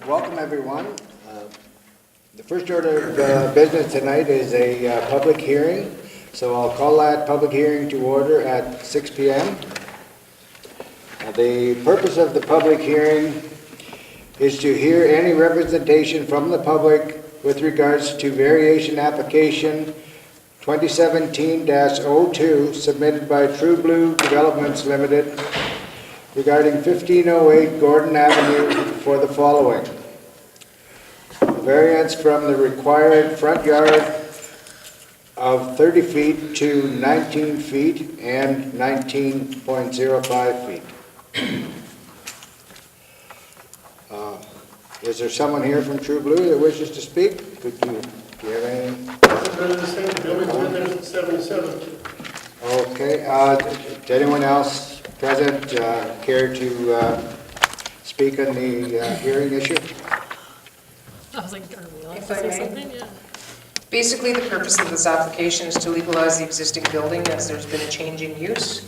Welcome, everyone. The first order of business tonight is a public hearing, so I'll call that public hearing to order at 6 p.m. The purpose of the public hearing is to hear any representation from the public with regards to variation application 2017-02 submitted by True Blue Developments Limited regarding 1508 Gordon Avenue for the following. Variance from the required front yard of 30 feet to 19 feet and 19.05 feet. Is there someone here from True Blue that wishes to speak? Do you have any? The building's been there since 77. Okay, does anyone else present care to speak on the hearing issue? I was like, are we allowed If to I say may. something? Yeah. Basically, the purpose of this application is to legalize the existing building as there's been a change in use.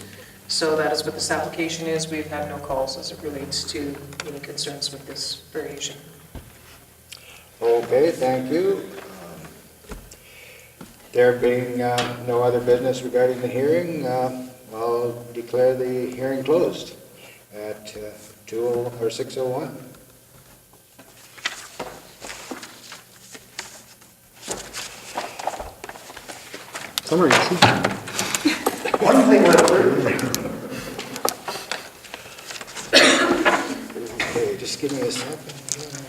So that is what this application is. We've had no calls as it relates to any concerns with this variation. Okay, thank you. There being no other business regarding the hearing, I'll declare the hearing closed at 6:01. Summary. One thing went through. Okay, just give me a second. That's funny.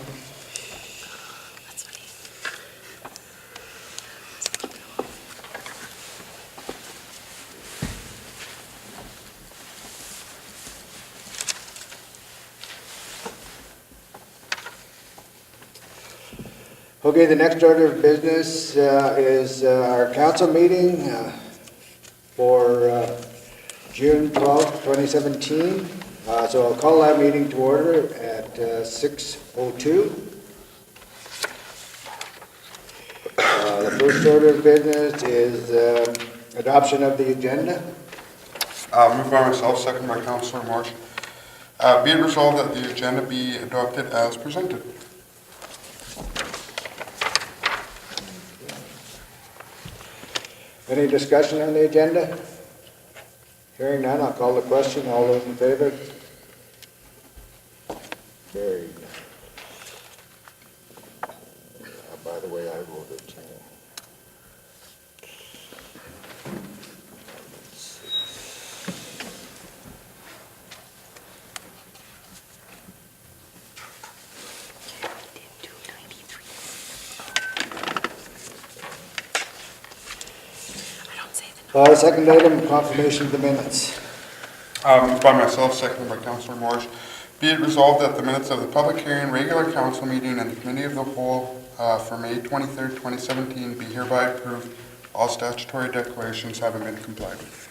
Okay, the next order of business is our council meeting for June 12th, 2017. So I'll call that meeting to order at 6:02. The first order of business is adoption of the agenda. Moved by myself, second by Councillor Marsh. Be it resolved that the agenda be adopted as presented. Any discussion on the agenda? Hearing none, I'll call the question. All those in favor? Carried. By the way, I voted. Second item, confirmation of the minutes. Moved by myself, second by Councillor Marsh. Be it resolved that the minutes of the public hearing, regular council meeting, and the committee of the whole for May 23rd, 2017 be hereby approved. All statutory declarations having been complied with.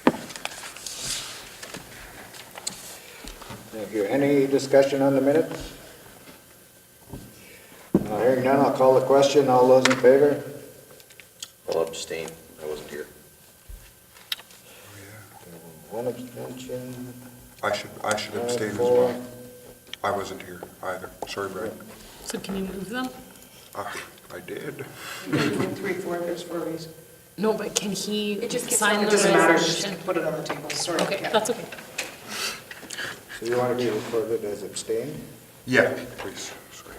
Thank you. Any discussion on the minutes? Hearing none, I'll call the question. All those in favor? I'll abstain. I wasn't here. One abstention. I should abstain as well. I wasn't here either. Sorry, Brad. So can you move them? I did. 3, 4, there's 4 reasons. No, but can he It just sign the doesn't matter, just resolution? put it on the table, sorry. Okay, Yeah. that's okay. So you want to be recorded as abstain? Yeah, please. Sorry.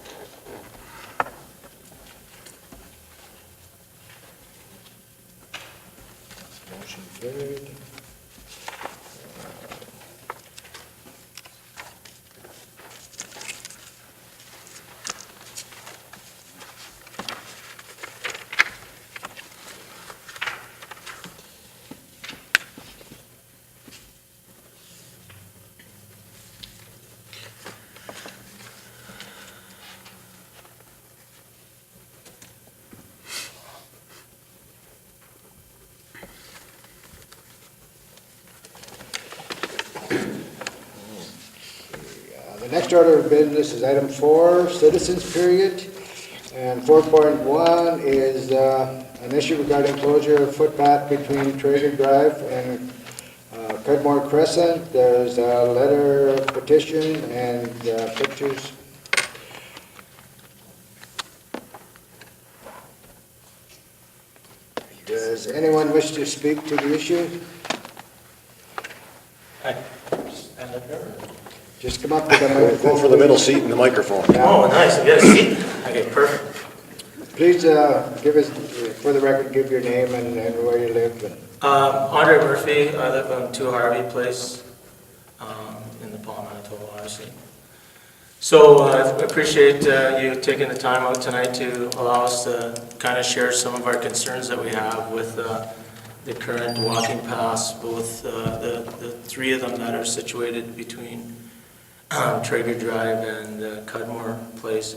Motion carried. The next order of business is item 4, citizens period, and 4.1 is an issue regarding closure of footpath between Traeger Drive and Cudmore Crescent. There's a letter of petition and pictures. Does anyone wish to speak to the issue? Just come up with a microphone. Go for the middle seat and the microphone. Oh, nice, I got a seat. Okay, perfect. Please give us, for the record, give your name and where you live. And Andre Murphy, I live on 2 Harvey Place in the Paul, Manitoba, obviously. So I appreciate you taking the time out tonight to allow us to kind of share some of our concerns that we have with the current walking paths, both the 3 of them that are situated between Traeger Drive and Cudmore Place.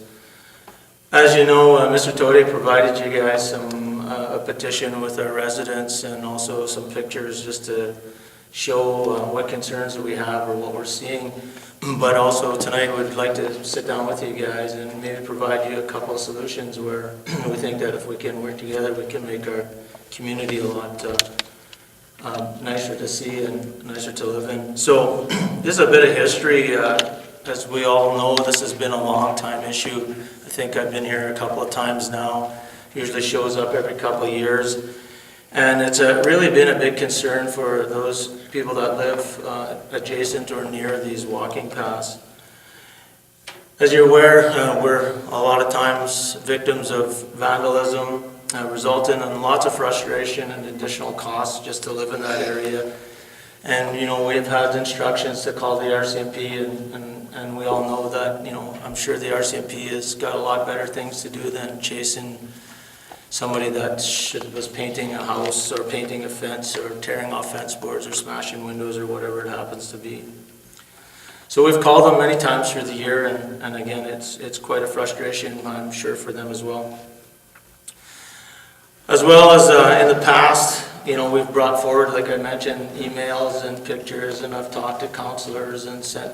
As you know, Mr. Tode provided you guys a petition with our residents and also some pictures just to show what concerns that we have or what we're seeing. But also tonight we'd like to sit down with you guys and maybe provide you a couple of solutions where we think that if we can work together, we can make our community a lot nicer to see and nicer to live in. So this is a bit of history. As we all know, this has been a long time issue. I think I've been here a couple of times now. Usually shows up every couple of years. And it's really been a big concern for those people that live adjacent or near these walking paths. As you're aware, we're a lot of times victims of vandalism, resulting in lots of frustration and additional costs just to live in that area. And, you know, we've had instructions to call the RCMP, and we all know that, you know, I'm sure the RCMP has got a lot better things to do than chasing somebody that was painting a house or painting a fence or tearing off fence boards or smashing windows or whatever it happens to be. So we've called them many times through the year, and again, it's quite a frustration, I'm sure, for them as well. As well as in the past, you know, we've brought forward, like I mentioned, emails and pictures, and I've talked to councilors and sent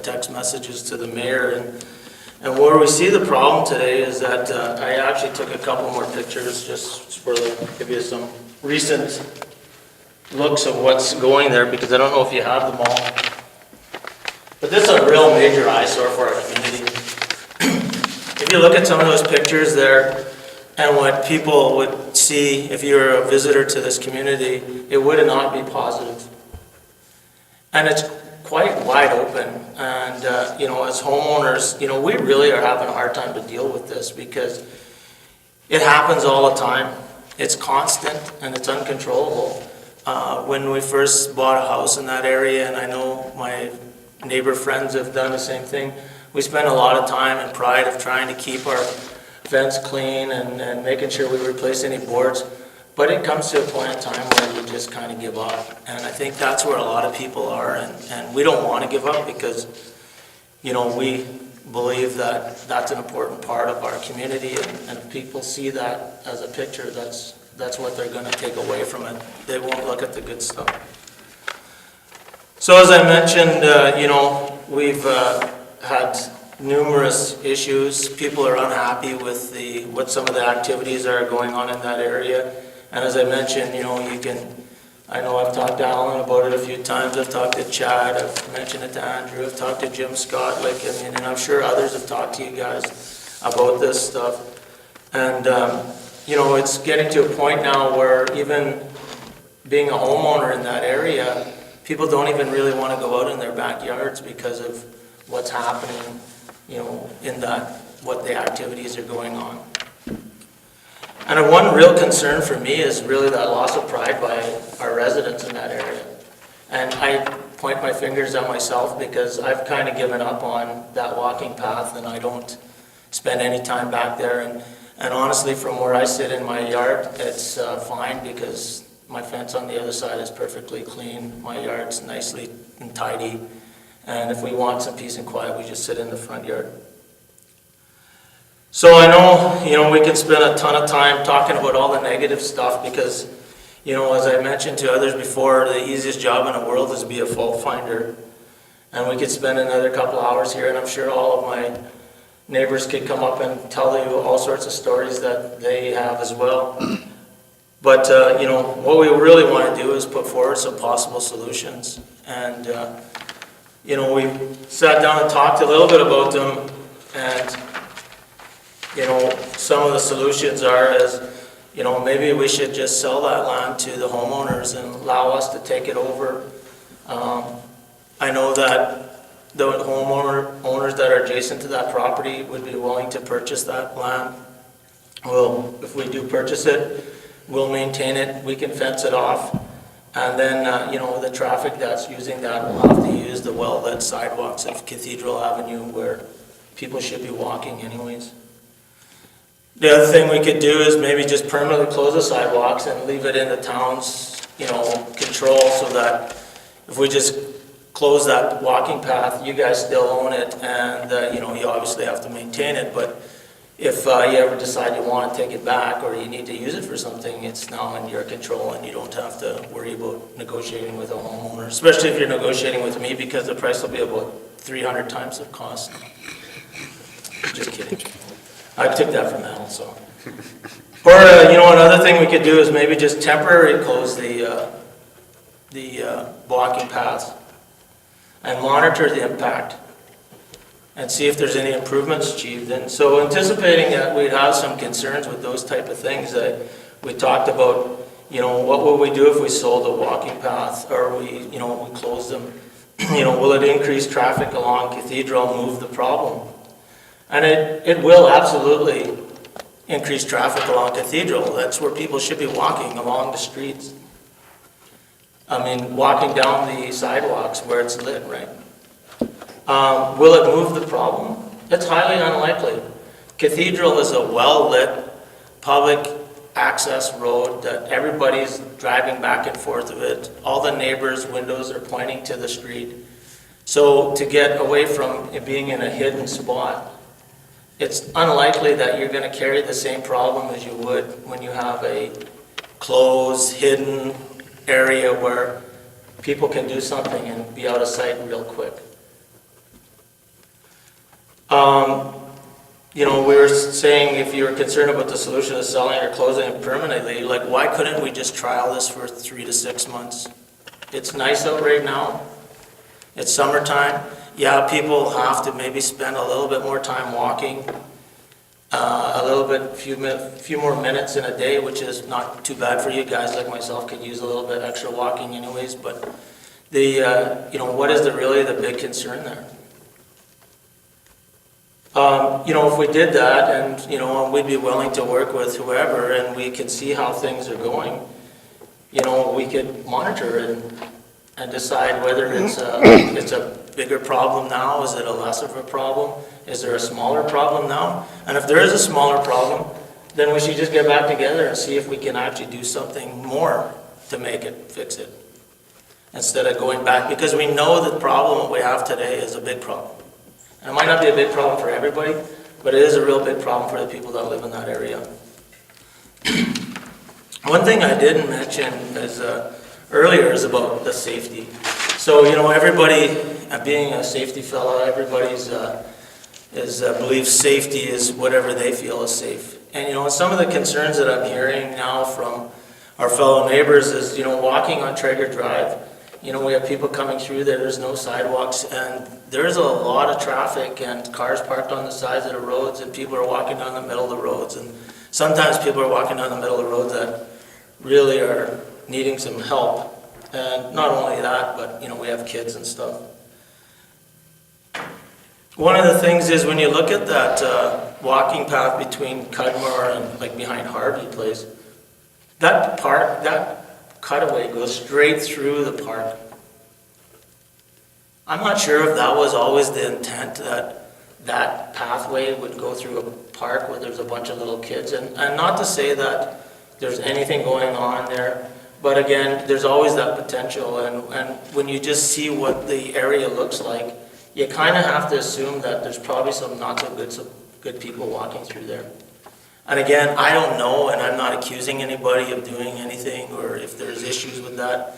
text messages to the mayor. And where we see the problem today is that I actually took a couple more pictures just for give you some recent looks of what's going there, because I don't know if you have them all. But this is a real major eyesore for our community. If you look at some of those pictures there, and what people would see if you're a visitor to this community, it would not be positive. And it's quite wide open. And, you know, as homeowners, you know, we really are having a hard time to deal with this because it happens all the time. It's constant and it's uncontrollable. When we first bought a house in that area, and I know my neighbor friends have done the same thing, we spent a lot of time and pride of trying to keep our fence clean and making sure we replace any boards. But it comes to a point in time where you just kind of give up. And I think that's where a lot of people are. And we don't want to give up because, you know, we believe that that's an important part of our community. And if people see that as a picture, that's what they're going to take away from it. They won't look at the good stuff. So as I mentioned, you know, we've had numerous issues. People are unhappy with what some of the activities are going on in that area. And as I mentioned, you know, I know I've talked to Alan about it a few times. I've talked to Chad. I've mentioned it to Andrew. I've talked to Jim Scott. And I'm sure others have talked to you guys about this stuff. And, you know, it's getting to a point now where even being a homeowner in that area, people don't even really want to go out in their backyards because of what's happening, you know, in what the activities are going on. And one real concern for me is really that loss of pride by our residents in that area. And I point my fingers at myself because I've kind of given up on that walking path and I don't spend any time back there. And honestly, from where I sit in my yard, it's fine because my fence on the other side is perfectly clean. My yard's nicely and tidy. And if we want some peace and quiet, we just sit in the front yard. So I know, you know, we can spend a ton of time talking about all the negative stuff because, you know, as I mentioned to others before, the easiest job in the world is to be a fault finder. And we could spend another couple hours here, and I'm sure all of my neighbors could come up and tell you all sorts of stories that they have as well. But, you know, what we really want to do is put forward some possible solutions. And, you know, we sat down and talked a little bit about them, and, you know, some of the solutions are, as you know, maybe we should just sell that land to the homeowners and allow us to take it over. I know that the owners that are adjacent to that property would be willing to purchase that land. Well, if we do purchase it, we'll maintain it, we can fence it off, and then, you know, the traffic that's using that will have to use the well-lit sidewalks of Cathedral Avenue where people should be walking anyways. The other thing we could do is maybe just permanently close the sidewalks and leave it in the town's, you know, control, so that if we just close that walking path, you guys still own it, and, you know, you obviously have to maintain it, but if you ever decide you want to take it back or you need to use it for something, it's now in your control and you don't have to worry about negotiating with a homeowner, especially if you're negotiating with me, because the price will be about 300 times the cost. Just kidding. I took that from Al, so. Or, you know, another thing we could do is maybe just temporarily close the walking paths and monitor the impact and see if there's any improvements achieved. And so anticipating that we'd have some concerns with those type of things, that we talked about, you know, what would we do if we sold a walking path, or we closed them? You know, will it increase traffic along Cathedral, move the problem? And it will absolutely increase traffic along Cathedral. That's where people should be walking, along the streets. I mean, walking down the sidewalks where it's lit, right? Will it move the problem? It's highly unlikely. Cathedral is a well-lit public access road that everybody's driving back and forth of it. All the neighbors' windows are pointing to the street. So to get away from it being in a hidden spot, it's unlikely that you're going to carry the same problem as you would when you have a closed, hidden area where people can do something and be out of sight real quick. You know, we were saying if you're concerned about the solution of selling or closing it permanently, like, why couldn't we just trial this for 3 to 6 months? It's nice out right now. It's summertime. Yeah, people have to maybe spend a little bit more time walking, few more minutes in a day, which is not too bad for you guys like myself. Could use a little bit extra walking anyways, but you know, what is really the big concern there? You know, if we did that, and, you know, we'd be willing to work with whoever, and we could see how things are going, you know, we could monitor and decide whether it's a bigger problem now, is it a less of a problem, is there a smaller problem now? And if there is a smaller problem, then we should just get back together and see if we can actually do something more to fix it, instead of going back, because we know the problem we have today is a big problem. And it might not be a big problem for everybody, but it is a real big problem for the people that live in that area. One thing I didn't mention earlier is about the safety. So, you know, everybody, being a safety fellow, everybody's believes safety is whatever they feel is safe. And, you know, some of the concerns that I'm hearing now from our fellow neighbors is, you know, walking on Traeger Drive. You know, we have people coming through there, there's no sidewalks, and there's a lot of traffic and cars parked on the sides of the roads, and people are walking down the middle of the roads, and sometimes people are walking down the middle of the roads that really are needing some help. And not only that, but, you know, we have kids and stuff. One of the things is when you look at that walking path between Cudmore and like behind Harvey Place, that cutaway goes straight through the park. I'm not sure if that was always the intent, that pathway would go through a park where there's a bunch of little kids. And not to say that there's anything going on there, but again, there's always that potential. And when you just see what the area looks like, you kind of have to assume that there's probably some not so good people walking through there. And again, I don't know, and I'm not accusing anybody of doing anything or if there's issues with that,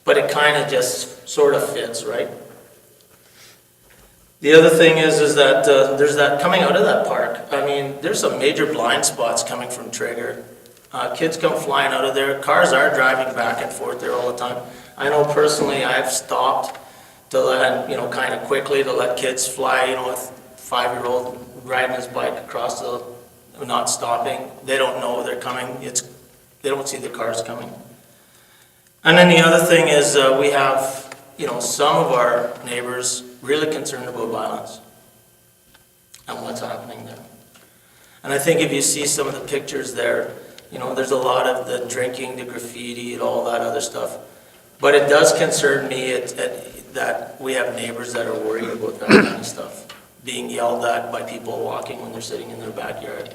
but it kind of just sort of fits, right? The other thing is that there's that coming out of that park. I mean, there's some major blind spots coming from Traeger. Kids come flying out of there. Cars are driving back and forth there all the time. I know personally I've stopped to let, you know, kind of quickly to let kids fly, you know, with a 5-year-old riding his bike across the not stopping. They don't know they're coming. They don't see the cars coming. And then the other thing is we have, some of our neighbors really concerned about violence and what's happening there. And I think if you see some of the pictures there, there's a lot of the drinking, the graffiti, and all that other stuff. But it does concern me that we have neighbors that are worried about that kind of stuff, being yelled at by people walking when they're sitting in their backyard.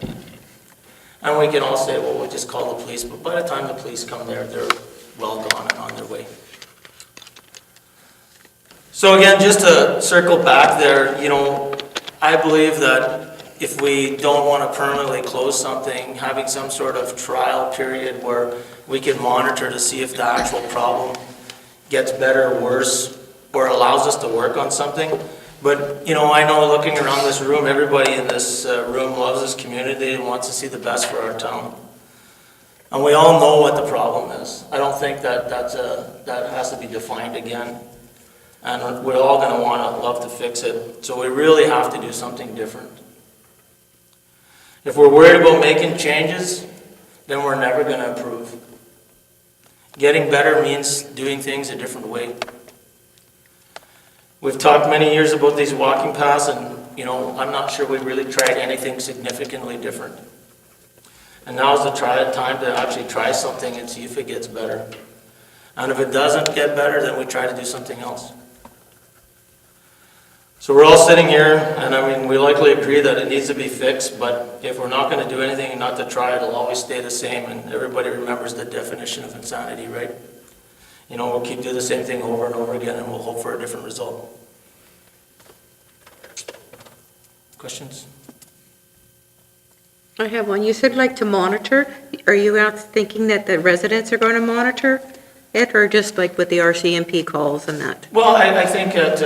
And we can all say, well, we'll just call the police, but by the time the police come there, they're well gone and on their way. So again, just to circle back there, I believe that if we don't want to permanently close something, having some sort of trial period where we can monitor to see if the actual problem gets better or worse, or allows us to work on something. But, I know looking around this room, everybody in this room loves this community and wants to see the best for our town. And we all know what the problem is. I don't think that has to be defined again. And we're all going to love to fix it. So we really have to do something different. If we're worried about making changes, then we're never going to improve. Getting better means doing things a different way. We've talked many years about these walking paths, and I'm not sure we've really tried anything significantly different. And now's the time to actually try something and see if it gets better. And if it doesn't get better, then we try to do something else. So we're all sitting here, and we likely agree that it needs to be fixed, but if we're not going to do anything and not to try, it'll always stay the same, and everybody remembers the definition of insanity, right? We'll keep doing the same thing over and over again, and we'll hope for a different result. Questions? I have one. You said like to monitor. Are you out thinking that the residents are going to monitor it, or just like with the RCMP calls and that? Well, I think that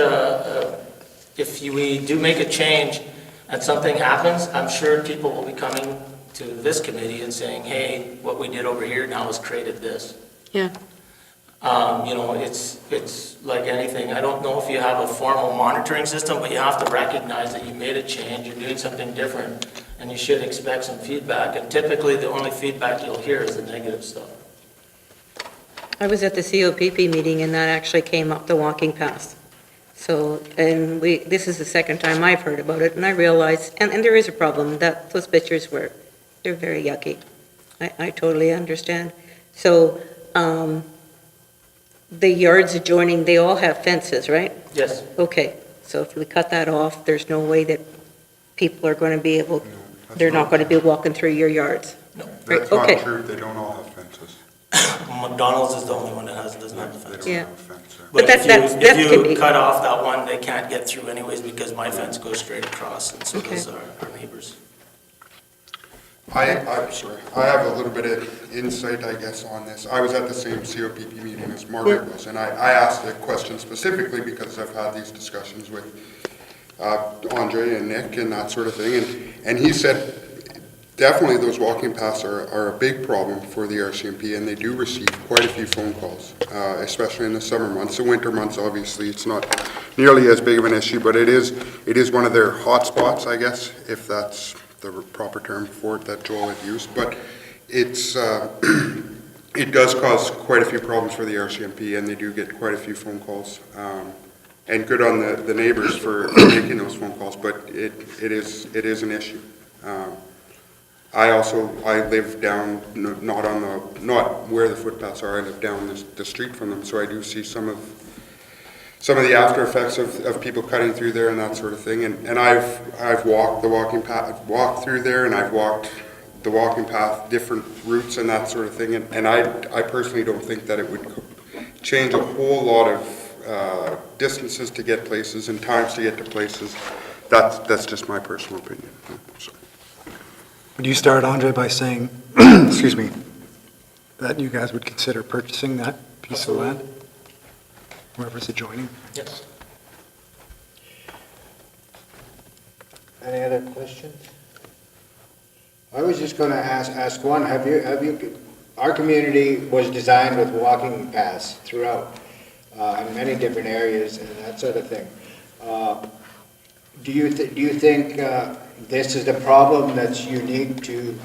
if we do make a change and something happens, I'm sure people will be coming to this committee and saying, hey, what we did over here now has created this. Yeah. It's like anything. I don't know if you have a formal monitoring system, but you have to recognize that you made a change, you're doing something different, and you should expect some feedback. And typically, the only feedback you'll hear is the negative stuff. I was at the COPP meeting and that actually came up, the walking paths. So, and this is the second time I've heard about it, and I realized, and there is a problem, that those pictures they're very yucky. I totally understand. So, the yards adjoining, they all have fences, right? Yes. Okay, so if we cut that off, there's no way that people are going to be able, they're not going to be walking through your yards? No. That's not Okay. true, they don't all have fences. McDonald's is the only one that doesn't have the They fence. don't Yeah. have a fence. But But that if can be- you cut off that one, they can't get through anyways because my fence goes straight across, and so Okay. does our neighbors. I'm sorry, I have a little bit of insight, I guess, on this. I was at the same COPP meeting as Margaret was, and I asked the question specifically because I've had these discussions with Andre and Nick and that sort of thing, and he said, definitely those walking paths are a big problem for the RCMP, and they do receive quite a few phone calls, especially in the summer months. The winter months, obviously, it's not nearly as big of an issue, but it is one of their hot spots, I guess, if that's the proper term for it that Joel had used. But it's it does cause quite a few problems for the RCMP, and they do get quite a few phone calls. And good on the neighbors for making those phone calls, but it is an issue. I live down, not where the footpaths are, I live down the street from them, so I do see some of the after effects of people cutting through there and that sort of thing. And I've walked the walking path, I've walked through there, and I've walked the walking path, different routes and that sort of thing. And I personally don't think that it would change a whole lot of distances to get places and times to get to places. That's just my personal opinion. So. Would you start, Andre, by saying, excuse me, that you guys would consider purchasing that piece of land? Whoever's adjoining? Yes. Any other questions? I was just gonna ask one, our community was designed with walking paths throughout, in many different areas and that sort of thing. Do you think, this is the problem that's unique to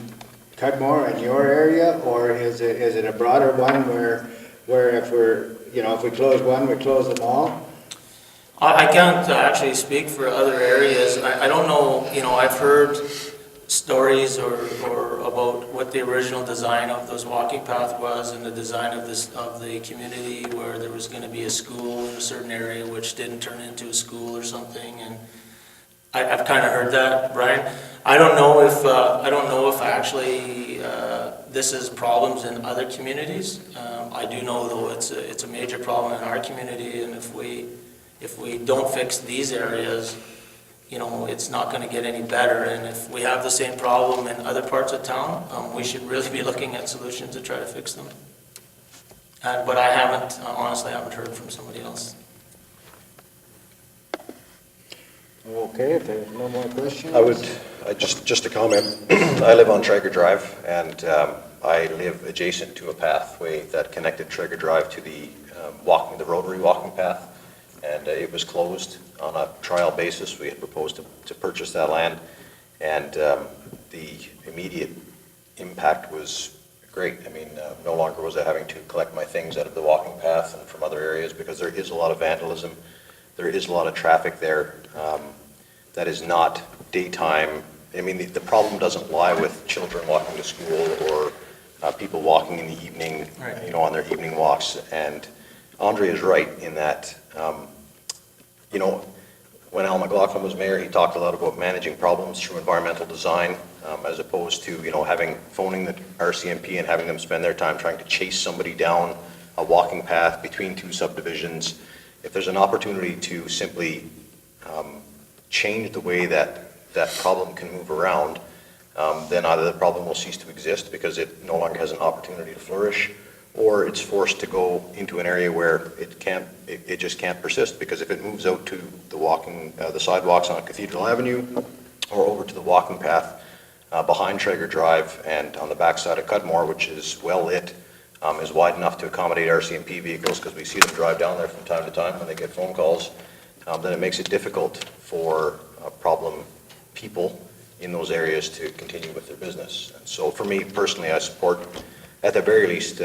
Cudmore and your area, or is it a broader one where if we're, if we close one, we close them all? I can't actually speak for other areas. I don't know, I've heard stories or about what the original design of this walking path was and the design of the community where there was going to be a school in a certain area which didn't turn into a school or something, and I've kind of heard that, Brian. I don't know if actually this is problems in other communities. I do know though it's a major problem in our community, and if we don't fix these areas, it's not going to get any better. And if we have the same problem in other parts of town, we should really be looking at solutions to try to fix them. But I honestly haven't heard from somebody else. Okay, if there's no more questions? Just a comment. I live on Traeger Drive, and I live adjacent to a pathway that connected Traeger Drive to the rotary walking path, and it was closed on a trial basis. We had proposed to purchase that land, and the immediate impact was great. I mean, no longer was I having to collect my things out of the walking path and from other areas, because there is a lot of vandalism. There is a lot of traffic there that is not daytime. I mean, the problem doesn't lie with children walking to school or people walking in the evening, Right. on their evening walks. And Andre is right in that, when Al McLaughlin was mayor, he talked a lot about managing problems through environmental design, as opposed to, phoning the RCMP and having them spend their time trying to chase somebody down a walking path between two subdivisions. If there's an opportunity to simply change the way that problem can move around, then either the problem will cease to exist because it no longer has an opportunity to flourish, or it's forced to go into an area where it just can't persist, because if it moves out to the sidewalks on Cathedral Avenue or over to the walking path behind Traeger Drive and on the backside of Cudmore, which is well lit, is wide enough to accommodate RCMP vehicles, because we see them drive down there from time to time when they get phone calls, then it makes it difficult for problem people in those areas to continue with their business. And so for me personally, I support, at the very least,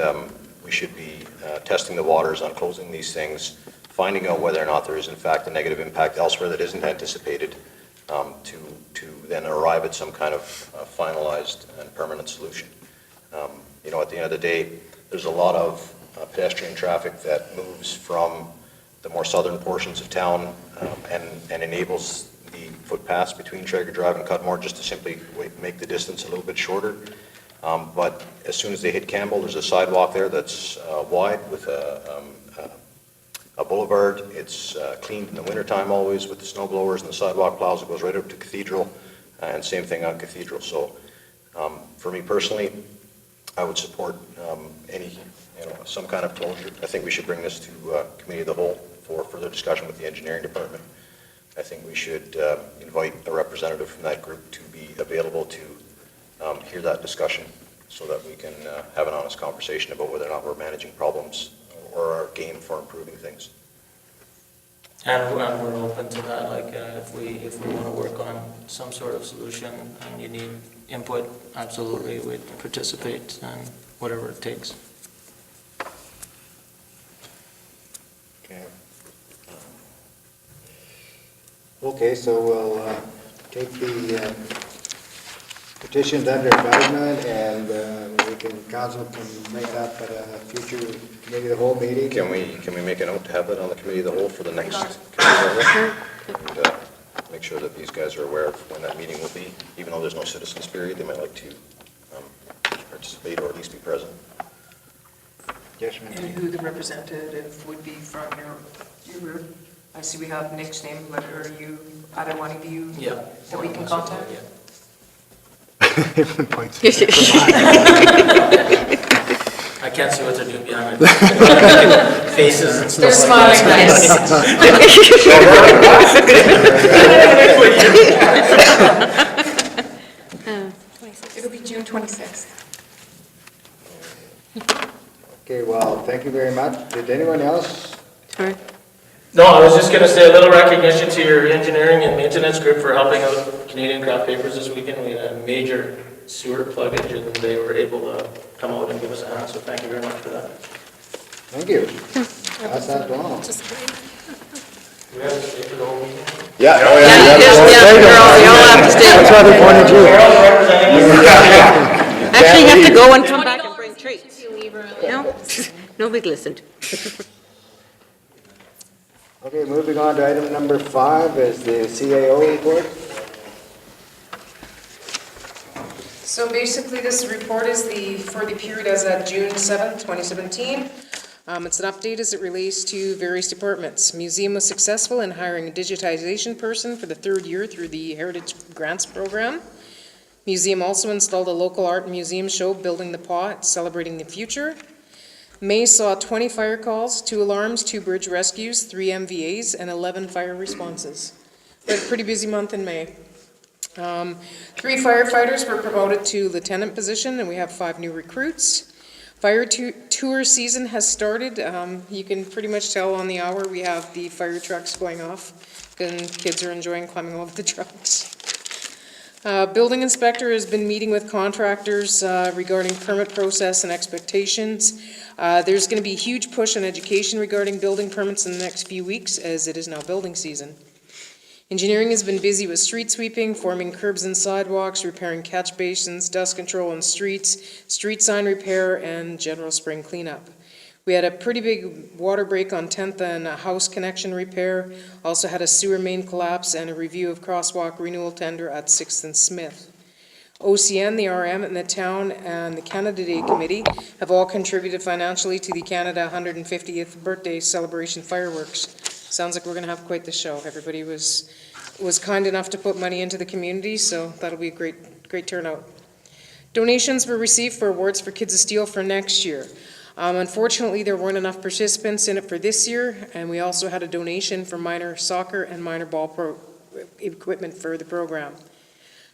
we should be testing the waters on closing these things, finding out whether or not there is in fact a negative impact elsewhere that isn't anticipated, to then arrive at some kind of finalized and permanent solution. At the end of the day, there's a lot of pedestrian traffic that moves from the more southern portions of town and enables the footpaths between Traeger Drive and Cudmore just to simply make the distance a little bit shorter. But as soon as they hit Campbell, there's a sidewalk there that's wide with a boulevard. It's cleaned in the wintertime always with the snow blowers and the sidewalk plows. It goes right up to Cathedral, and same thing on Cathedral. So for me personally, I would support some kind of closure. I think we should bring this to committee of the whole for further discussion with the engineering department. I think we should invite a representative from that group to be available to hear that discussion, so that we can have an honest conversation about whether or not we're managing problems or our game for improving things. And we're open to that, like if we want to work on some sort of solution and you need input, absolutely, we'd participate and whatever it takes. Okay. Okay, so we'll take the petitions under advisement, and council can make that at a future committee of the whole meeting. Can we make a note to have that on the committee of the whole for the next committee of the whole? And make sure that these guys are aware of when that meeting will be. Even though there's no citizens period, they might like to participate or at least be present. Yes, ma'am. And who the representative would be from your group? I see we have Nick's name, but are you, either one of you Yeah. that we can contact? Yeah. Everyone points. I can't see what they're doing behind my faces and stuff. They're smiling nice. It'll be June 26th. Okay, well, thank you very much. Did anyone else? Sorry. No, I was just gonna say a little recognition to your engineering and maintenance group for helping out Canadian Craft Papers this weekend. We had a major sewer pluggage and they were able to come out and give us a hand, so thank you very much for that. Thank you. Pass that along. Just kidding. Do we have to stay for the whole meeting? Yeah. Yeah, you all have to stay. That's why they pointed you. Carol's representing us. Actually, you have to go and come back and $20 bring treats. if you leave early. No, nobody listened. Okay, moving on to item number 5 is the CAO report. So basically, this report is for the period as at June 7th, 2017. It's an update as it relates to various departments. Museum was successful in hiring a digitization person for the 3rd year through the Heritage Grants Program. Museum also installed a local art museum show, Building the Pot, Celebrating the Future. May saw 20 fire calls, 2 alarms, 2 bridge rescues, 3 MVAs, and 11 fire responses. We had a pretty busy month in May. 3 firefighters were promoted to lieutenant position, and we have 5 new recruits. Fire tour season has started. You can pretty much tell on the hour we have the fire trucks going off, and kids are enjoying climbing over the trucks. Building inspector has been meeting with contractors regarding permit process and expectations. There's going to be a huge push on education regarding building permits in the next few weeks, as it is now building season. Engineering has been busy with street sweeping, forming curbs and sidewalks, repairing catch basins, dust control on streets, street sign repair, and general spring cleanup. We had a pretty big water break on 10th and a house connection repair. Also had a sewer main collapse and a review of crosswalk renewal tender at 6th and Smith. OCN, the RM, and the town and the Canada Day Committee have all contributed financially to the Canada 150th birthday celebration fireworks. Sounds like we're going to have quite the show. Everybody was kind enough to put money into the community, so that'll be a great turnout. Donations were received for awards for Kids of Steel for next year. Unfortunately, there weren't enough participants in it for this year, and we also had a donation for minor soccer and minor ball equipment for the program.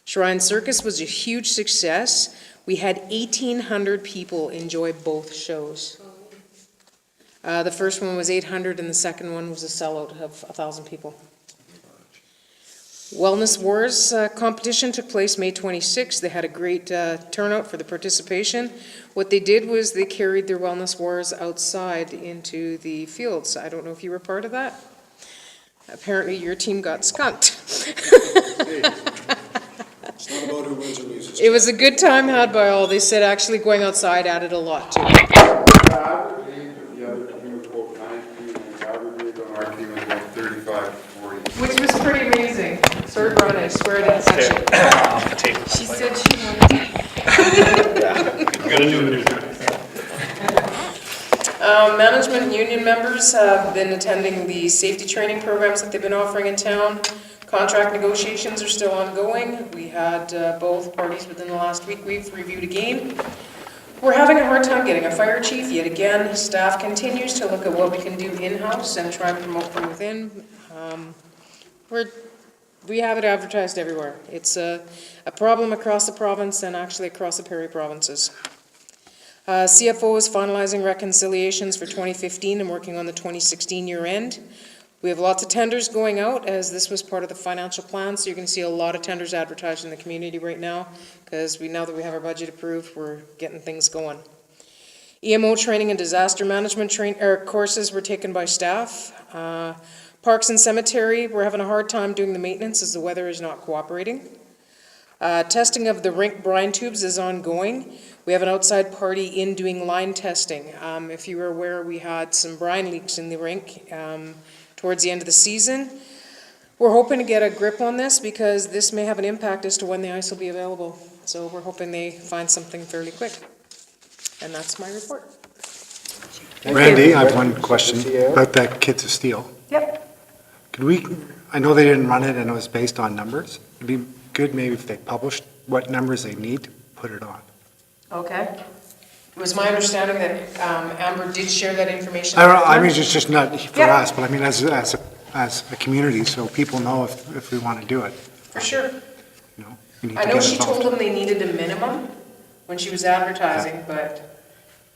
Shrine Circus was a huge success. We had 1,800 people enjoy both shows. The first one was 800 and the second one was a sellout of 1,000 people. Wellness Wars competition took place May 26th. They had a great turnout for the participation. What they did was they carried their Wellness Wars outside into the fields. I don't know if you were part of that. Apparently your team got skunked. It's not about who wins or loses. It was a good time had by all. They said actually going outside added a lot to it. Average age of the other team was about 19, and the average age on our team was about 35 to 40. Which was pretty amazing. Sorry, Brian, I swear I didn't catch it. She said she wanted management and union members have been attending the safety training programs that they've been offering in town. Contract negotiations are still ongoing. We had both parties within the last week. We've reviewed again. We're having a hard time getting a fire chief yet again. Staff continues to look at what we can do in-house and try and promote from within. We have it advertised everywhere. It's a problem across the province and actually across the Prairie provinces. CFO is finalizing reconciliations for 2015 and working on the 2016 year end. We have lots of tenders going out as this was part of the financial plan, so you're going to see a lot of tenders advertised in the community right now because now that we have our budget approved, we're getting things going. EMO training and disaster management courses were taken by staff. Parks and Cemetery, we're having a hard time doing the maintenance as the weather is not cooperating. Testing of the rink brine tubes is ongoing. We have an outside party in doing line testing. If you were aware, we had some brine leaks in the rink towards the end of the season. We're hoping to get a grip on this because this may have an impact as to when the ice will be available. So we're hoping they find something fairly quick. And that's my report. Randy, I have one question about that Kids of Steel. Yep. I know they didn't run it and it was based on numbers. It'd be good maybe if they published what numbers they need to put it on. Okay. It was my understanding that Amber did share that information. I don't know, I mean, it's just not for Yeah. us, but I mean, as a community, so people know if we want to do it, For sure. you know. we need I to know get she told involved. them they needed a minimum when she was advertising, but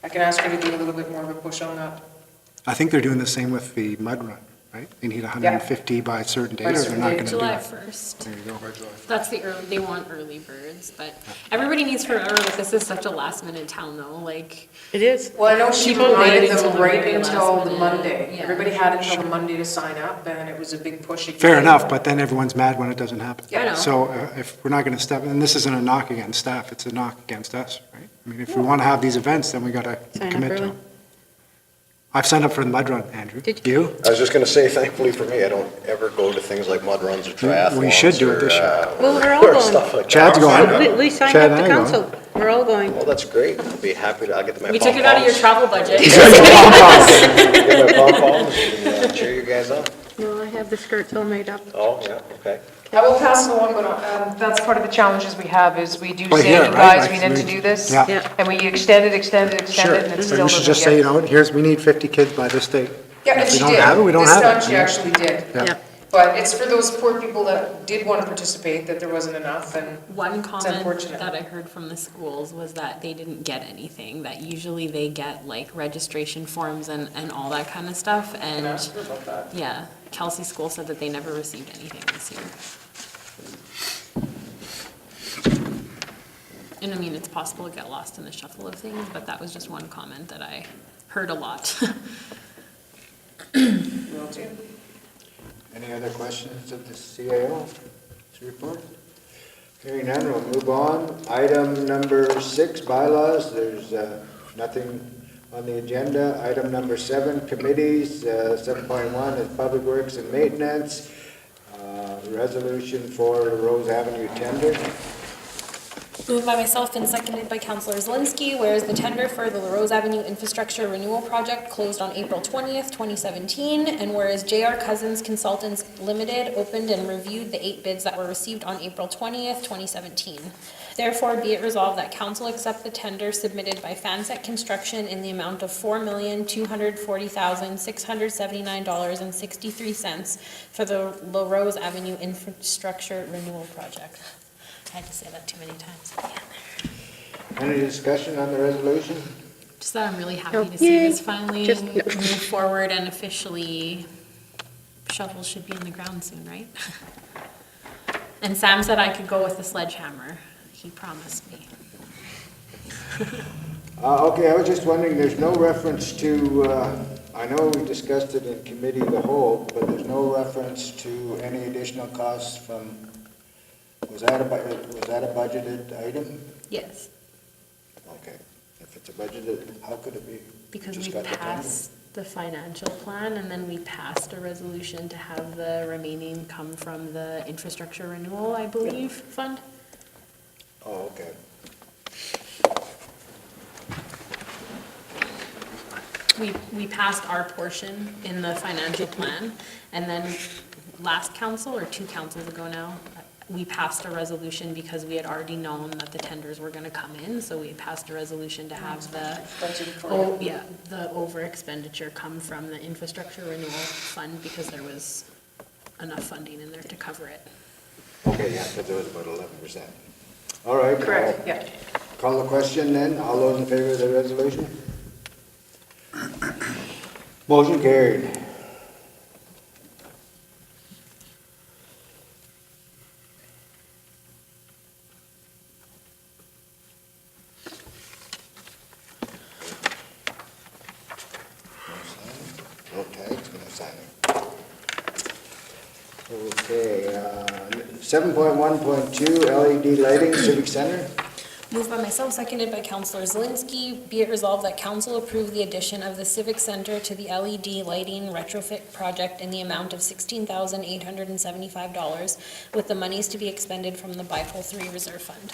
I can ask her to do a little bit more of a push on that. I think they're doing the same with the mud run. right? They need 150 by a certain date, or they're certain not date. going to do July it. 1st. There you go. That's the early, they want early birds, but everybody needs to remember, like, this is such a last minute town though, like, It is. Well, I know she People reminded waited till them the right very last until the minute, Monday. yeah. Everybody had until the Monday to sign up, and it was a big push again. Fair enough, but then everyone's mad when it doesn't happen. I know. So if we're not going to step, and this isn't a knock against staff, it's a knock against us, right? I mean, if we want to have these events, then we got to Sign up commit to early. them. I've signed up for the mud run, Andrew. Did You? I was just going to say, thankfully for me, I don't ever go to things like mud runs or triathlons. We should do it this year. Well, we're all or going. stuff like that. Chad's going. We signed Chad up and the I council. We're all going. Well, that's great. I'll be happy to, I'll get my we took it out of your pom-poms. travel budget. Get my pom-poms and cheer you guys up. No, I have the skirts all made up. Oh, yeah, okay. I will pass it along, but that's part of the challenges we have, is we do Right say, here, you right? guys, Like, we need to we- do this. Yeah. Yeah. And we extend it, Sure. and it still So you doesn't should just say, get. you know, we need 50 kids by this date. Yeah, and If we she don't did. have it, we don't This have time it. she actually did. Yeah. Yeah. But it's for those poor people that did want to participate, that there wasn't enough, and One comment unfortunate. that I heard from the schools was that they didn't get anything, that usually they get like registration forms and all that kind of stuff, I and asked her about that. yeah, Kelsey School said that they never received anything this year. And I mean, it's possible to get lost in the shuffle of things, but that was just one comment that I heard a lot. Will do. Any other questions of the CAO's report? Hearing none, we'll move on. Item number 6, bylaws, there's nothing on the agenda. Item number 7, committees, 7.1 is public works and maintenance, resolution for the Rose Avenue tender. Moved by myself and seconded by Councillor Zelinski, whereas the tender for the LaRose Avenue Infrastructure Renewal Project closed on April 20th, 2017, and whereas J.R. Cousins Consultants Limited opened and reviewed the 8 bids that were received on April 20th, 2017. Therefore, be it resolved that council accept the tender submitted by Fansec Construction in the amount of $4,240,679.63 for the LaRose Avenue Infrastructure Renewal Project. I had to say that too many times. Any discussion on the resolution? Just that I'm really happy Oh, to see yay. this finally Just- move forward and officially shovels should be in the ground soon, right? And Sam said I could go with the sledgehammer. He promised me. Okay, I was just wondering, there's no reference to, I know we discussed it in committee of the whole, but there's no reference to any additional costs from, was that a budgeted item? Yes, Okay, if it's a budgeted, how could it be? because Just we got the tender? passed the financial plan and then we passed a resolution to have the remaining come from the infrastructure renewal, I believe, fund. Oh, okay. We passed our portion in the financial plan, and then last council, or 2 councils ago now, we passed a resolution because we had already known that the tenders were gonna come in, so we passed a resolution to have the, oh, yeah, the over expenditure come from the infrastructure renewal fund, because there was enough funding in there to cover it. Okay, yeah, because it was about 11%. All right. Correct, I'll yeah. Call the question then. All those in favor of the resolution? Motion carried. No tags, no signing. Okay, 7.1.2 LED lighting, Civic Center. Moved by myself, seconded by Councillor Zelinski. Be it resolved that council approve the addition of the Civic Center to the LED lighting retrofit project in the amount of $16,875, with the monies to be expended from the BIPOL 3 Reserve Fund.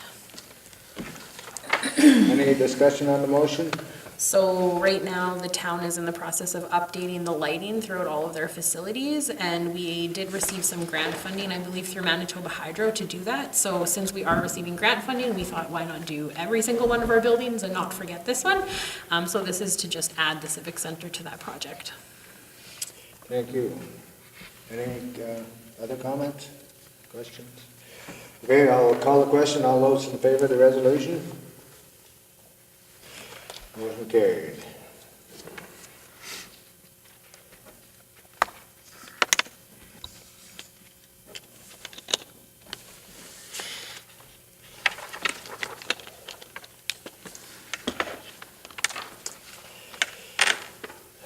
Any discussion on the motion? So right now, the town is in the process of updating the lighting throughout all of their facilities, and we did receive some grant funding, I believe, through Manitoba Hydro to do that. So since we are receiving grant funding, we thought, why not do every single one of our buildings and not forget this one? So this is to just add the Civic Center to that project. Thank you. Any other comments, questions? Okay, I'll call the question. All those in favor of the resolution? Motion carried.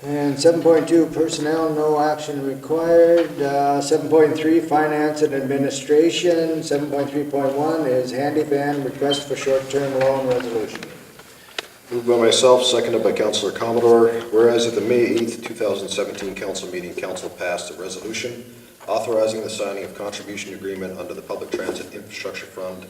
And 7.2, personnel, no action required. 7.3, finance and administration. 7.3.1 is handy van, request for short-term loan resolution. Moved by myself, seconded by Councillor Commodore. Whereas at the May 8th, 2017 council meeting, council passed a resolution authorizing the signing of contribution agreement under the Public Transit Infrastructure Fund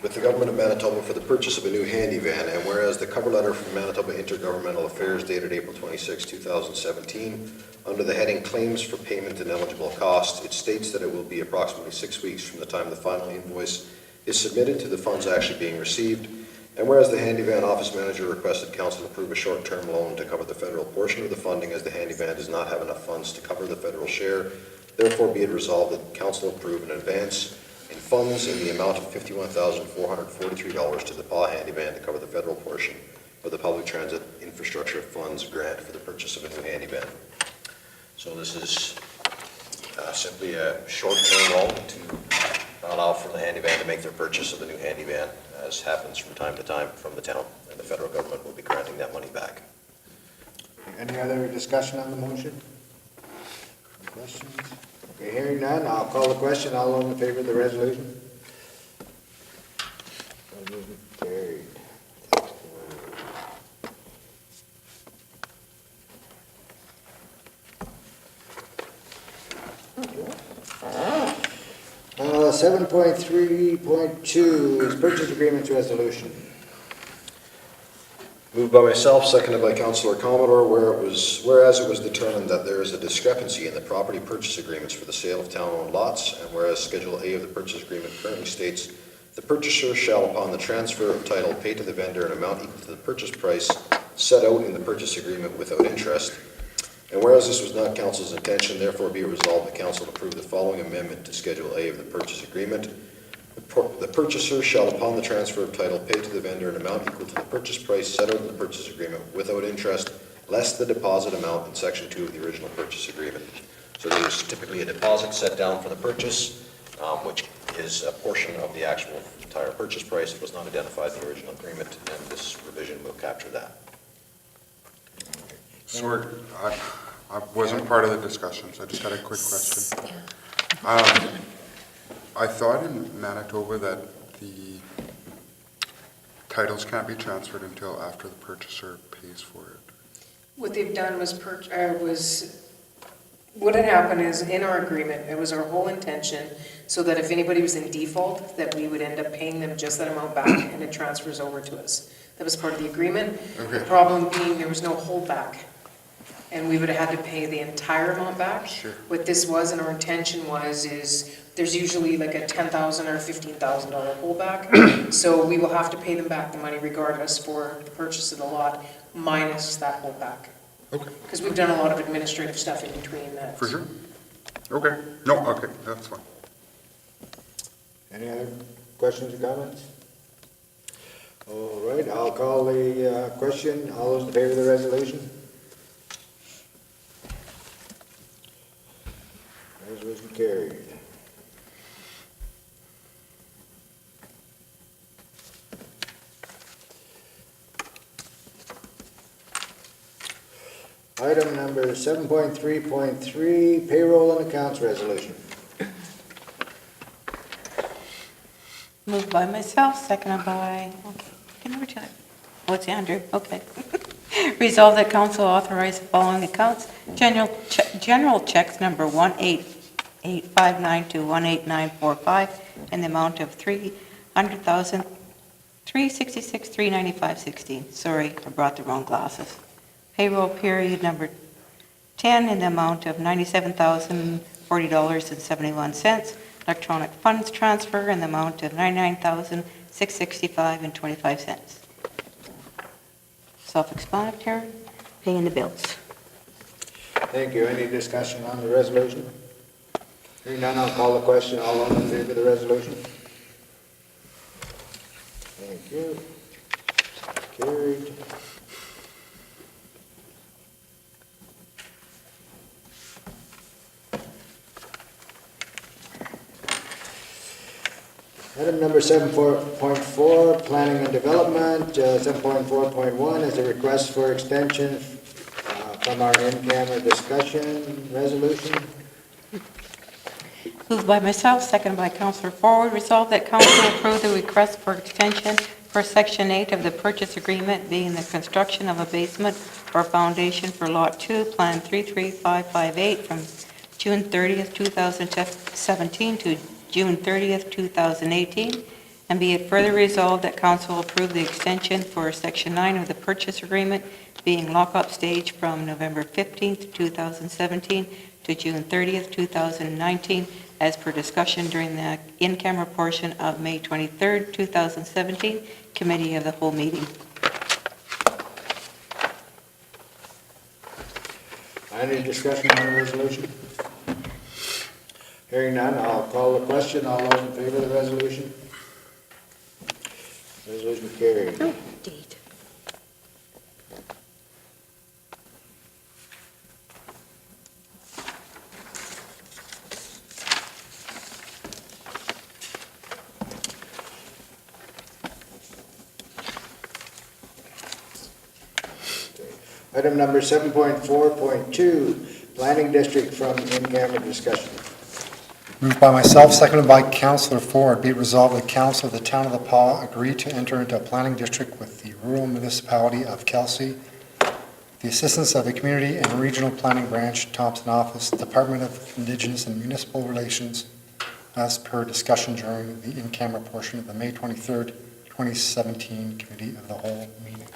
with the Government of Manitoba for the purchase of a new handy van, and whereas the cover letter from Manitoba Intergovernmental Affairs dated April 26, 2017, under the heading Claims for Payment and Eligible Costs, it states that it will be approximately 6 weeks from the time the final invoice is submitted to the funds actually being received, and whereas the handy van office manager requested council approve a short-term loan to cover the federal portion of the funding as the handy van does not have enough funds to cover the federal share, therefore be it resolved that council approve an advance in funds in the amount of $51,443 to the PAW handy van to cover the federal portion of the Public Transit Infrastructure Funds grant for the purchase of a new handy van. So this is simply a short-term loan to allow for the handy van to make their purchase of the new handy van, as happens from time to time from the town, and the federal government will be granting that money back. Any other discussion on the motion? Questions? Okay, hearing none, I'll call the question. All those in favor of the resolution? Resolution carried. Uh, 7.3.2 is purchase agreements resolution. Moved by myself, seconded by Councillor Commodore, whereas it was determined that there is a discrepancy in the property purchase agreements for the sale of town-owned lots, and whereas Schedule A of the purchase agreement currently states, the purchaser shall, upon the transfer of title, pay to the vendor an amount equal to the purchase price set out in the purchase agreement without interest, and whereas this was not council's intention, therefore be it resolved that council approve the following amendment to Schedule A of the purchase agreement. The purchaser shall, upon the transfer of title, pay to the vendor an amount equal to the purchase price set out in the purchase agreement without interest, less the deposit amount in Section 2 of the original purchase agreement. So there's typically a deposit set down for the purchase, which is a portion of the actual entire purchase price. It was not identified in the original agreement, and this revision will capture that. Sorry, I wasn't part of the discussions. I just had a quick question. I thought in Manitoba that the titles can't be transferred until after the purchaser pays for it. What they've done was, what had happened is, in our agreement, it was our whole intention, so that if anybody was in default, that we would end up paying them just that amount back, and it transfers over to us. That was part of the agreement. Okay. The problem being, there was no holdback, and we would have had to pay the entire amount back. Sure. What this was, and our intention was, is there's usually like a $10,000 or $15,000 holdback, so we will have to pay them back the money regardless for the purchase of the lot, minus that holdback. Okay. Because we've done a lot of administrative stuff in between that. For sure. Okay. No, okay, that's fine. Any other questions or comments? All right, I'll call the question. All those in favor of the resolution? Resolution carried. Item number 7.3.3, payroll and accounts resolution. Moved by myself, seconded by, okay, I can never tell. Oh, it's Andrew, okay. Resolve that council authorize the following accounts. General checks number 18859 to 18945 in the amount of $300,366,395.16. Sorry, I brought the wrong glasses. Payroll period number 10 in the amount of $97,040.71. Electronic funds transfer in the amount of $99,665.25. Self-explanatory, paying the bills. Thank you. Any discussion on the resolution? Hearing none, I'll call the question. All those in favor of the resolution? Thank you. Carried. Item number 7.4, planning and development. 7.4.1 is a request for extension from our in-camera discussion resolution. Moved by myself, seconded by Councillor Forward. Resolved that council approve the request for extension for Section 8 of the purchase agreement, being the construction of a basement or foundation for Lot 2, Plan 33558, from June 30th, 2017 to June 30th, 2018. And be it further resolved that council approve the extension for Section 9 of the purchase agreement, being lockup stage from November 15th, 2017 to June 30th, 2019, as per discussion during the in-camera portion of May 23rd, 2017, Committee of the Whole meeting. Any discussion on the resolution? Hearing none, I'll call the question. All those in favor of the resolution? Resolution carried. Oh, indeed. Item number 7.4.2, Planning District from in-camera discussion. Moved by myself, seconded by Councillor Ford. Be it resolved that Council of the Town of La Paix agree to enter into a planning district with the rural municipality of Kelsey, the assistance of the Community and Regional Planning Branch, Thompson Office, Department of Indigenous and Municipal Relations, as per discussion during the in-camera portion of the May 23rd, 2017 Committee of the Whole meeting.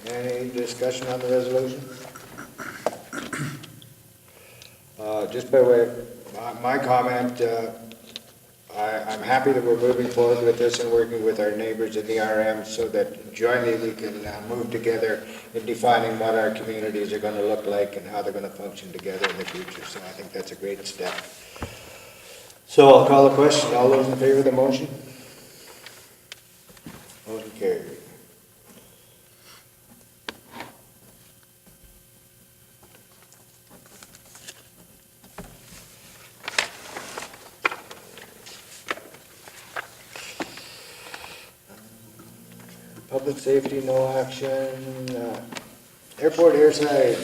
Any discussion on the resolution? Just by way of my comment, I'm happy that we're moving forward with this and working with our neighbors in the RM so that jointly we can move together in defining what our communities are going to look like and how they're going to function together in the future. So I think that's a great step. So I'll call the question. All those in favor of the motion? Motion carried. Public safety, no action. Airport airside,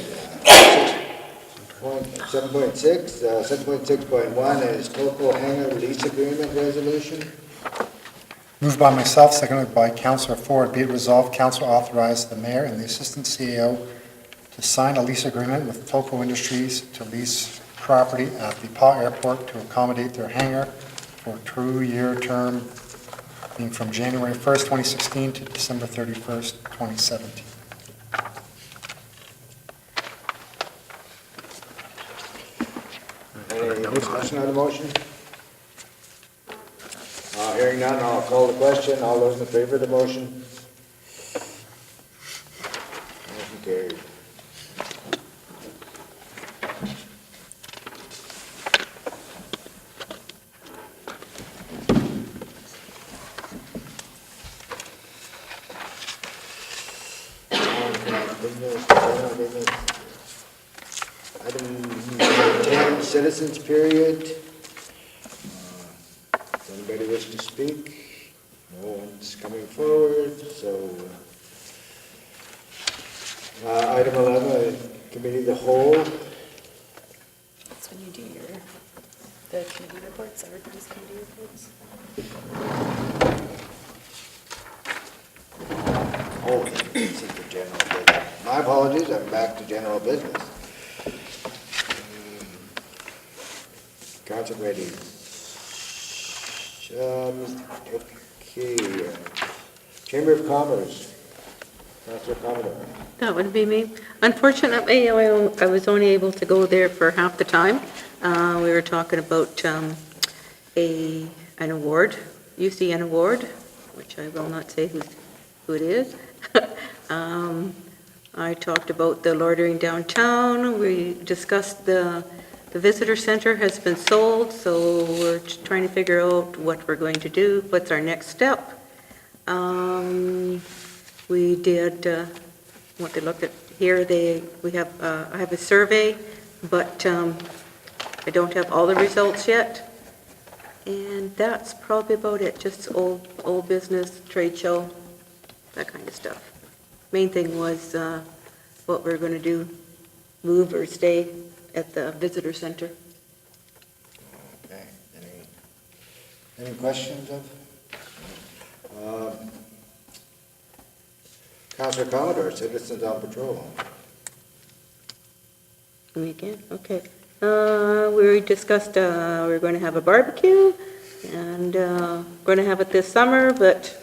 7.6. 7.6.1 is Coco Hangar lease agreement resolution. Moved by myself, seconded by Councillor Ford. Be it resolved, Council authorize the Mayor and the Assistant CEO to sign a lease agreement with Toco Industries to lease property at the PA Airport to accommodate their hangar for a 2-year term being from January 1st, 2016 to December 31st, 2017. Any discussion on the motion? Hearing none, I'll call the question. All those in favor of the motion? Motion carried. Item number 10, citizens period. Does anybody wish to speak? No one's coming forward, so. Item 11, committee of the whole. That's when you do the committee reports, everybody's committee reports. Oh, this is the general business. My apologies, I'm back to general business. Council ready. Okay. Chamber of Commerce. Councilor Commodore. That would be me. Unfortunately, I was only able to go there for half the time. We were talking about an award, UCN award, which I will not say who it is. I talked about the loitering downtown. We discussed the visitor center has been sold, so we're trying to figure out what we're going to do, what's our next step. We did, what they looked at here, I have a survey, but I don't have all the results yet. And that's probably about it, just old business, trade show. that kind of stuff. Main thing was what we're going to do, move or stay at the visitor center. Okay, any questions of? Councilor Commodore, Citizens on Patrol. Me again, okay. We discussed, we're going to have a barbecue, and going to have it this summer, but,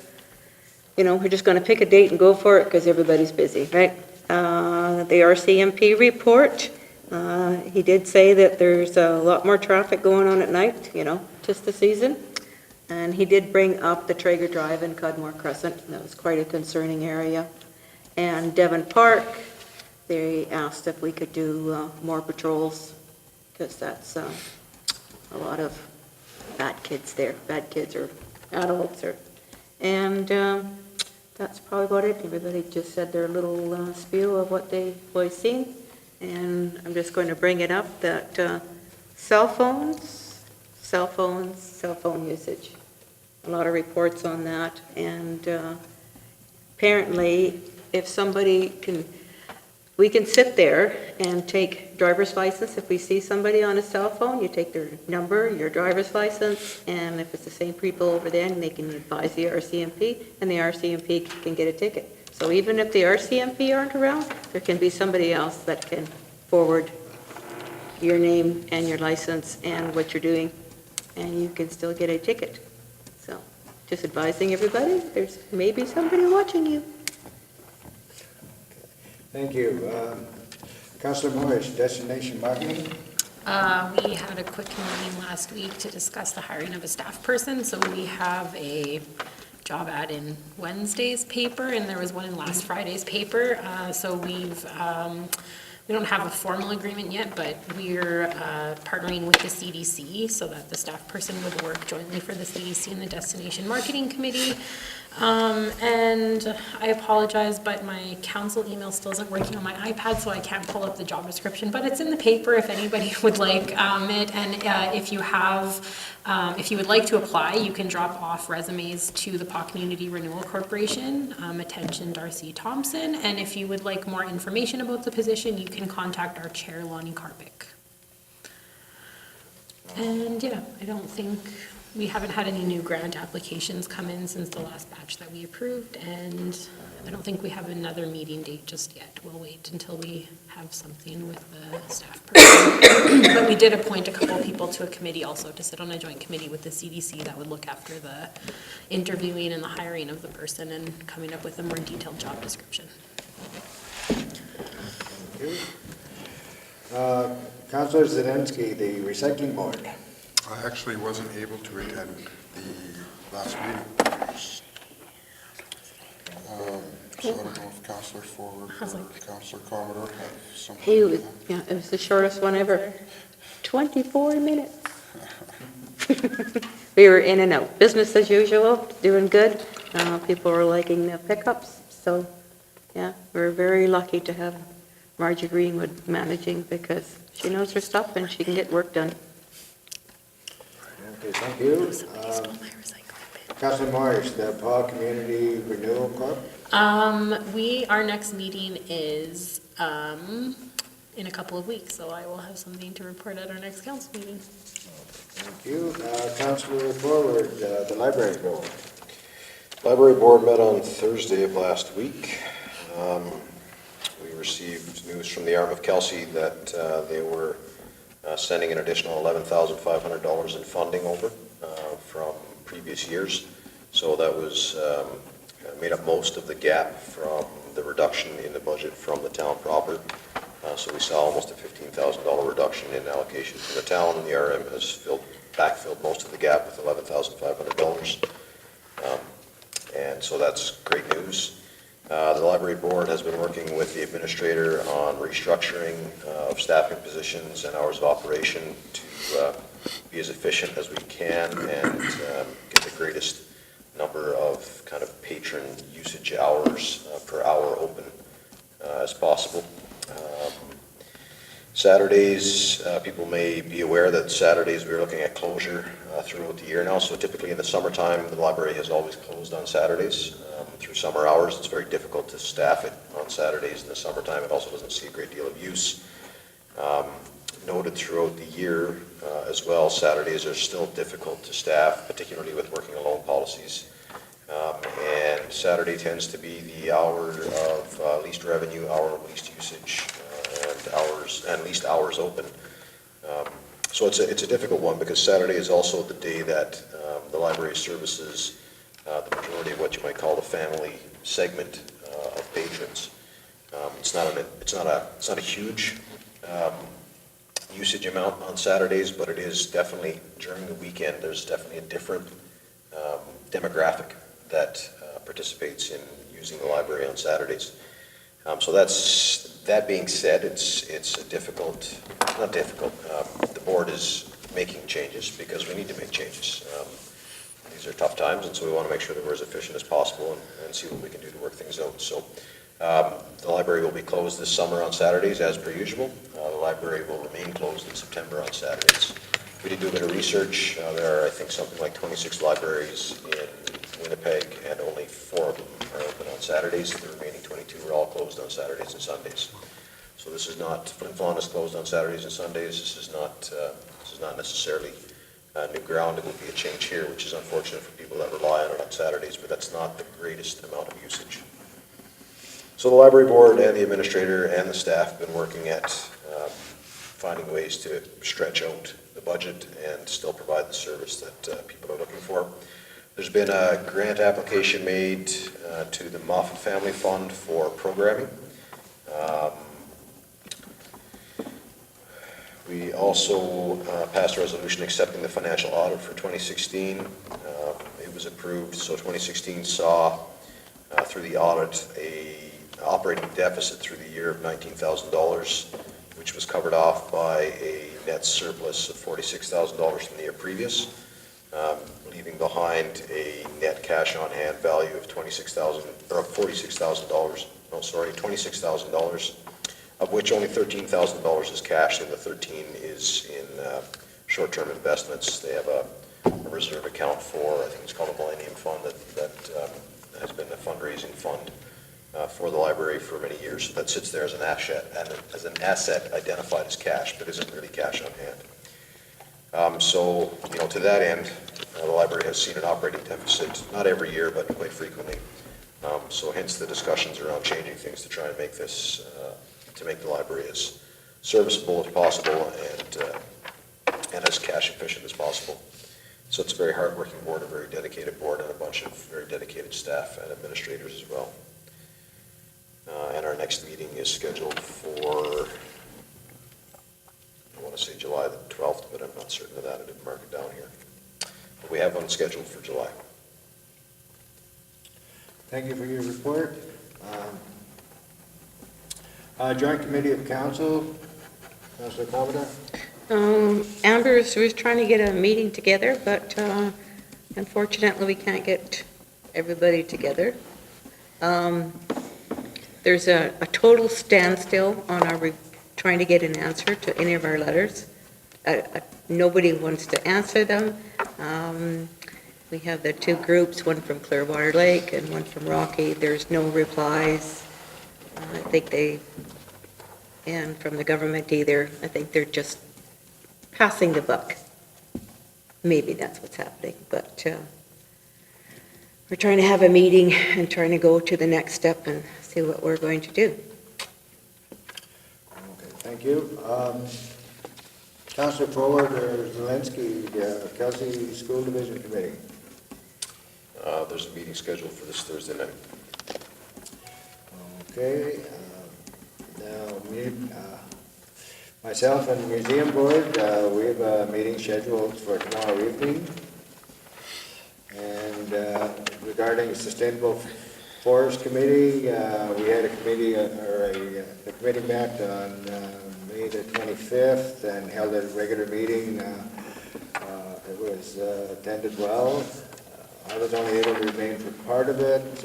you know, we're just going to pick a date and go for it, because everybody's busy, right? The RCMP report, he did say that there's a lot more traffic going on at night, you know, just the season. And he did bring up the Traeger Drive and Cudmore Crescent, that was quite a concerning area. And Devon Park, they asked if we could do more patrols, because that's a lot of bad kids there, bad kids or adults. And that's probably about it. Everybody just said their little spiel of what they've seen. And I'm just going to bring it up that cell phone usage. A lot of reports on that. And apparently, if somebody we can sit there and take driver's license. If we see somebody on a cell phone, you take their number, your driver's license, and if it's the same people over there, they can advise the RCMP, and the RCMP can get a ticket. So even if the RCMP aren't around, there can be somebody else that can forward your name and your license and what you're doing, and you can still get a ticket. So just advising everybody, there's maybe somebody watching you. Thank you. Councilor Morris, Destination Marketing. We had a quick meeting last week to discuss the hiring of a staff person, so we have a job ad in Wednesday's paper, and there was one in last Friday's paper. So we don't have a formal agreement yet, but we're partnering with the CDC so that the staff person would work jointly for the CDC and the Destination Marketing Committee. And I apologize, but my council email still isn't working on my iPad, so I can't pull up the job description, but it's in the paper if anybody would like it. And if you would like to apply, you can drop off resumes to the Paw Community Renewal Corporation, attention Darcy Thompson. And if you would like more information about the position, you can contact our chair, Lonnie Karpick. And yeah, we haven't had any new grant applications come in since the last batch that we approved, and I don't think we have another meeting date just yet. We'll wait until we have something with the staff person. But we did appoint a couple people to a committee also to sit on a joint committee with the CDC that would look after the interviewing and the hiring of the person and coming up with a more detailed job description. Thank you. Councilor Zielinski, the Recycling Board. I actually wasn't able to attend the last meeting. So I don't know if Councilor Forward or Councilor Commodore have something. It was the shortest one ever. 24 minutes. We were in and out. Business as usual, doing good. People were liking the pickups. So, yeah, we're very lucky to have Margie Greenwood managing because she knows her stuff and she can get work done. Okay, thank you. Councilor Morris, the Paw Community Renewal Corp. Our next meeting is in a couple of weeks, so I will have something to report at our next council meeting. Thank you. Councilor Forward, the Library Board. Library Board met on Thursday of last week. We received news from the Arm of Kelsey that they were sending an additional $11,500 in funding over from previous years. So that was made up most of the gap from the reduction in the budget from the town proper. So we saw almost a $15,000 reduction in allocation from the town, and the RM has backfilled most of the gap with $11,500. And so that's great news. The library board has been working with the administrator on restructuring of staffing positions and hours of operation to be as efficient as we can and get the greatest number of kind of patron usage hours per hour open as possible. Saturdays, people may be aware that Saturdays we're looking at closure throughout the year now. So typically in the summertime, the library has always closed on Saturdays. Through summer hours, it's very difficult to staff it on Saturdays in the summertime. It also doesn't see a great deal of use. Noted throughout the year as well, Saturdays are still difficult to staff, particularly with working alone policies. And Saturday tends to be the hour of least revenue, hour of least usage, and least hours open. So it's a difficult one because Saturday is also the day that the library services the majority of what you might call the family segment of patrons. It's not a huge usage amount on Saturdays, but it is definitely during the weekend. There's definitely a different demographic that participates in using the library on Saturdays. So that being said, it's a difficult, not difficult. The board is making changes because we need to make changes. These are tough times, and so we want to make sure that we're as efficient as possible and see what we can do to work things out. So the library will be closed this summer on Saturdays as per usual. The library will remain closed in September on Saturdays. We did do a bit of research. There are, I think, something like 26 libraries in Winnipeg, and only 4 of them are open on Saturdays. The remaining 22 are all closed on Saturdays and Sundays. So this is not, Flin Flon is closed on Saturdays and Sundays. This is not necessarily new ground. It will be a change here, which is unfortunate for people that rely on it on Saturdays, but that's not the greatest amount of usage. So the library board and the administrator and the staff have been working at finding ways to stretch out the budget and still provide the service that people are looking for. There's been a grant application made to the Moffat Family Fund for programming. We also passed a resolution accepting the financial audit for 2016. It was approved, so 2016 saw through the audit a operating deficit through the year of $19,000, which was covered off by a net surplus of $46,000 from the year previous, leaving behind a net cash on hand value of $26,000, of which only $13,000 is cash, and the $13,000 is in short-term investments. They have a reserve account for, I think it's called a Millennium Fund, that has been a fundraising fund for the library for many years. So that sits there as an asset identified as cash, but isn't really cash on hand. So, to that end, the library has seen an operating deficit, not every year, but quite frequently. So hence the discussions around changing things to try and make this, to make the library as serviceable as possible and as cash efficient as possible. So it's a very hard-working board, a very dedicated board, and a bunch of very dedicated staff and administrators as well. And our next meeting is scheduled for, I want to say July the 12th, but I'm not certain of that. I didn't mark it down here. But we have one scheduled for July. Thank you for your report. Joint Committee of Council, Councilor Commodore. Amber's was trying to get a meeting together, but unfortunately we can't get everybody together. There's a total standstill on our trying to get an answer to any of our letters. Nobody wants to answer them. We have the 2 groups, one from Clearwater Lake and one from Rocky. There's no replies. I think and from the government either. I think they're just passing the buck. Maybe that's what's happening, but we're trying to have a meeting and trying to go to the next step and see what we're going to do. Okay, thank you. Councilor Forward or Zelensky, Kelsey School Division Committee. There's a meeting scheduled for this Thursday night. Okay, now myself and the Museum Board, we have a meeting scheduled for tomorrow evening. And regarding Sustainable Forest Committee, we had a committee, the committee met on May the 25th and held a regular meeting. It was attended well. I was only able to remain for part of it,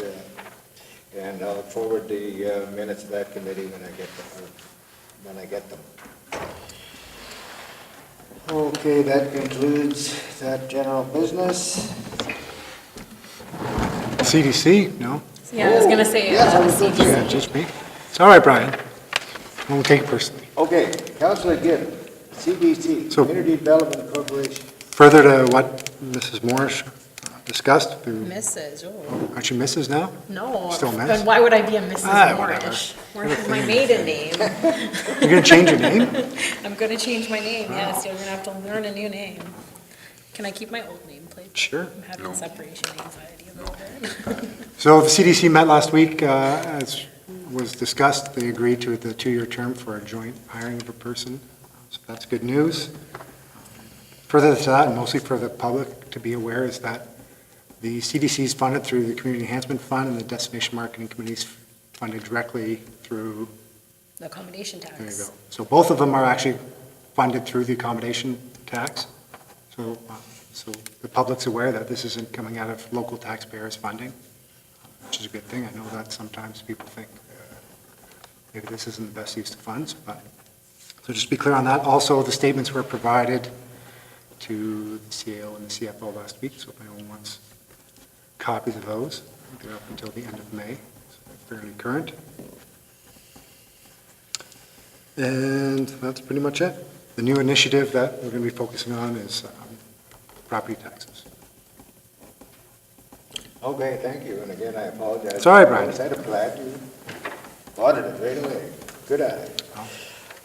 and I'll look forward to the minutes of that committee when I get them. Okay, that concludes that general business. CDC, no? Yeah, I was gonna say, Yes, I was going to Yeah, just me. It's all right, Brian. I won't take it personally. Okay, Councillor Gibb, CDC, So- Community Development Corporation. Further to what Mrs. Morris discussed, Mrs., oh, aren't you Mrs. now? no. Still miss? And why would I be a Mrs. Ah, whatever. Morris? Morris is my maiden name. You're going to change your name? I'm gonna change my name, yes, you're gonna have to learn a new name. Can I keep my old name, please? Sure. I'm having separation anxiety about it. So the CDC met last week, as was discussed. They agreed to the 2-year term for a joint hiring of a person. So that's good news. Further to that, and mostly for the public to be aware, is that the CDC is funded through the Community Enhancement Fund, and the Destination Marketing Committee is funded directly through, The accommodation tax. there you go. So both of them are actually funded through the accommodation tax. So the public's aware that this isn't coming out of local taxpayers' funding, which is a good thing. I know that sometimes people think maybe this isn't the best use of funds, but, so just be clear on that. Also, the statements were provided to the CAO and the CFO last week, so if anyone wants copies of those, they're up until the end of May, so they're fairly current. And that's pretty much it. The new initiative that we're going to be focusing on is property taxes. Okay, thank you, and again, I apologize. It's all right, Brian. Instead of glad you spotted it right away. Good eye.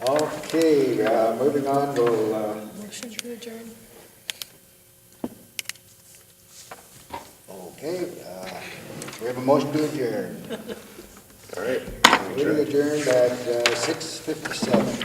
Okay, moving on, we'll, Motion to adjourn. okay, we have a motion to adjourn. All right. Meeting adjourned at 6:57.